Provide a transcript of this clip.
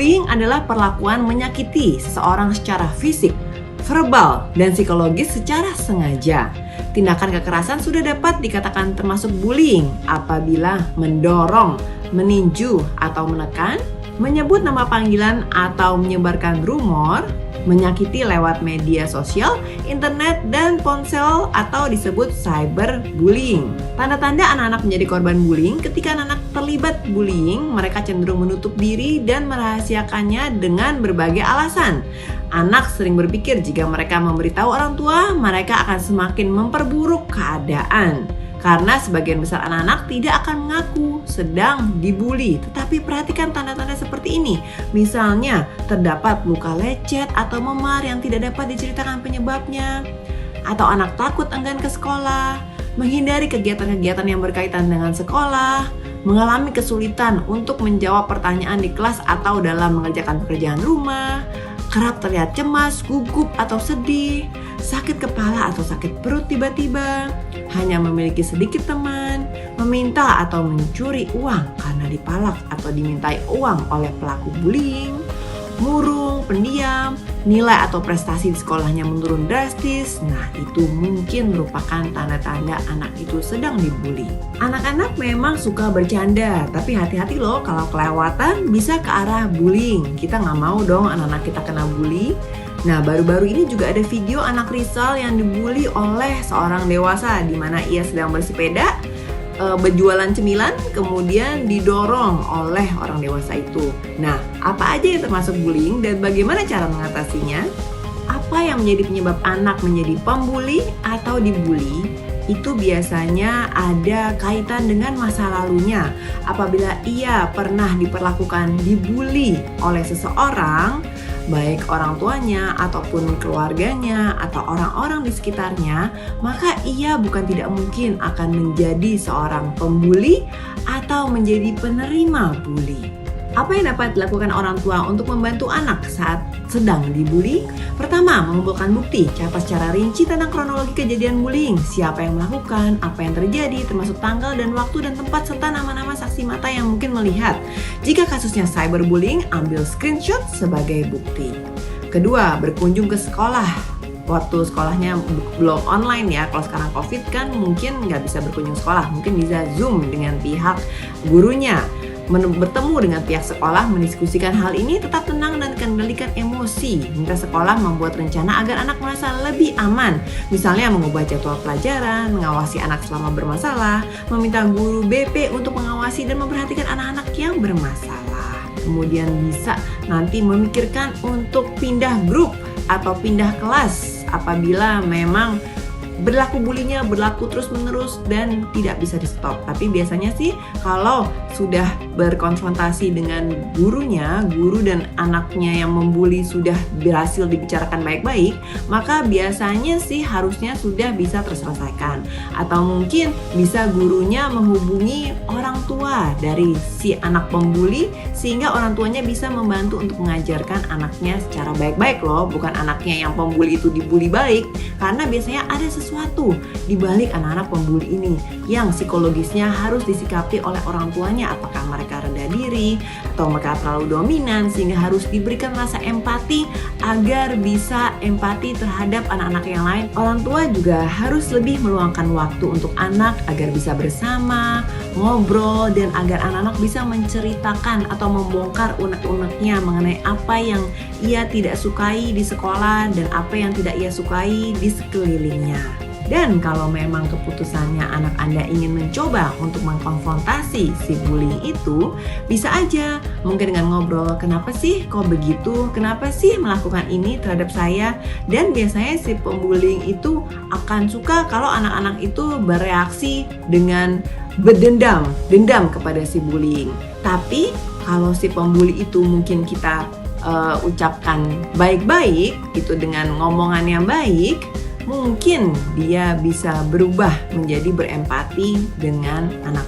Bullying adalah perlakuan menyakiti seseorang secara fisik, verbal, dan psikologis secara sengaja. Tindakan kekerasan sudah dapat dikatakan termasuk bullying apabila mendorong, meninju atau menekan, menyebut nama panggilan atau menyebarkan rumor, menyakiti lewat media sosial, internet, dan ponsel atau disebut cyberbullying. Tanda-tanda anak-anak menjadi korban bullying: ketika anak-anak terlibat bullying, mereka cenderung menutup diri dan merahasiakannya dengan berbagai alasan. Anak sering berpikir jika mereka memberitahu orang tua, mereka akan semakin memperburuk keadaan. Karena sebagian besar anak-anak tidak akan mengaku sedang dibully. Tetapi perhatikan tanda-tanda seperti ini. Misalnya, terdapat luka lecet atau memar yang tidak dapat diceritakan penyebabnya. Atau anak takut enggan ke sekolah, menghindari kegiatan-kegiatan yang berkaitan dengan sekolah, mengalami kesulitan untuk menjawab pertanyaan di kelas atau dalam mengerjakan pekerjaan rumah, kerap terlihat cemas, gugup atau sedih, sakit kepala atau sakit perut tiba-tiba, hanya memiliki sedikit teman, meminta atau mencuri uang karena dipalak atau dimintai uang oleh pelaku bullying, murung, pendiam, nilai atau prestasi di sekolahnya menurun drastis. Nah, itu mungkin merupakan tanda-tanda anak itu sedang dibully. Anak-anak memang suka bercanda, tapi hati-hati loh kalau kelewatan bisa ke arah bullying. Kita nggak mau dong anak-anak kita kena bully. Nah, baru-baru ini juga ada video anak Rizal yang dibully oleh seorang dewasa di mana ia sedang bersepeda, berjualan cemilan, kemudian didorong oleh orang dewasa itu. Nah, apa aja yang termasuk bullying dan bagaimana cara mengatasinya? Apa yang menjadi penyebab anak menjadi pembuli atau dibully? Itu biasanya ada kaitan dengan masa lalunya. Apabila ia pernah diperlakukan dibully oleh seseorang, baik orang tuanya ataupun keluarganya atau orang-orang di sekitarnya, maka ia bukan tidak mungkin akan menjadi seorang pembuli atau menjadi penerima bully. Apa yang dapat dilakukan orang tua untuk membantu anak saat sedang dibully? Pertama, mengumpulkan bukti, catat secara rinci tentang kronologi kejadian bullying, siapa yang melakukan, apa yang terjadi, termasuk tanggal dan waktu dan tempat, serta nama-nama saksi mata yang mungkin melihat. Jika kasusnya cyberbullying, ambil screenshot sebagai bukti. Kedua, berkunjung ke sekolah. Waktu sekolahnya belum online ya, kalau sekarang COVID kan mungkin nggak bisa berkunjung sekolah, mungkin bisa Zoom dengan pihak gurunya. Bertemu dengan pihak sekolah, mendiskusikan hal ini, tetap tenang dan kendalikan emosi. Minta sekolah membuat rencana agar anak merasa lebih aman. Misalnya mengubah jadwal pelajaran, mengawasi anak selama bermasalah, meminta guru BP untuk mengawasi dan memperhatikan anak-anak yang bermasalah. Kemudian bisa nanti memikirkan untuk pindah grup atau pindah kelas apabila memang berlaku bullyingnya berlaku terus-menerus dan tidak bisa di stop. Tapi biasanya sih kalau sudah berkonfrontasi dengan gurunya, guru dan anaknya yang membuli sudah berhasil dibicarakan baik-baik, maka biasanya sih harusnya sudah bisa terselesaikan. Atau mungkin bisa gurunya menghubungi orang tua dari si anak pembuli sehingga orang tuanya bisa membantu untuk mengajarkan anaknya secara baik-baik loh, bukan anaknya yang pembuli itu dibully balik, karena biasanya ada sesuatu di balik anak-anak pembuli ini yang psikologisnya harus disikapi oleh orang tuanya. Apakah mereka rendah diri atau mereka terlalu dominan sehingga harus diberikan rasa empati agar bisa empati terhadap anak-anak yang lain. Orang tua juga harus lebih meluangkan waktu untuk anak agar bisa bersama, ngobrol, dan agar anak-anak bisa menceritakan atau membongkar unek-uneknya mengenai apa yang ia tidak sukai di sekolah dan apa yang tidak ia sukai di sekelilingnya. Dan kalau memang keputusannya anak Anda ingin mencoba untuk mengkonfrontasi si bullying itu, bisa aja mungkin dengan ngobrol, kenapa sih kok begitu, kenapa sih melakukan ini terhadap saya. Dan biasanya si pembullying itu akan suka kalau anak-anak itu bereaksi dengan berdendam, dendam kepada si bullying. Tapi kalau si pembuli itu mungkin kita ucapkan baik-baik, itu dengan ngomongan yang baik, mungkin dia bisa berubah menjadi berempati dengan anak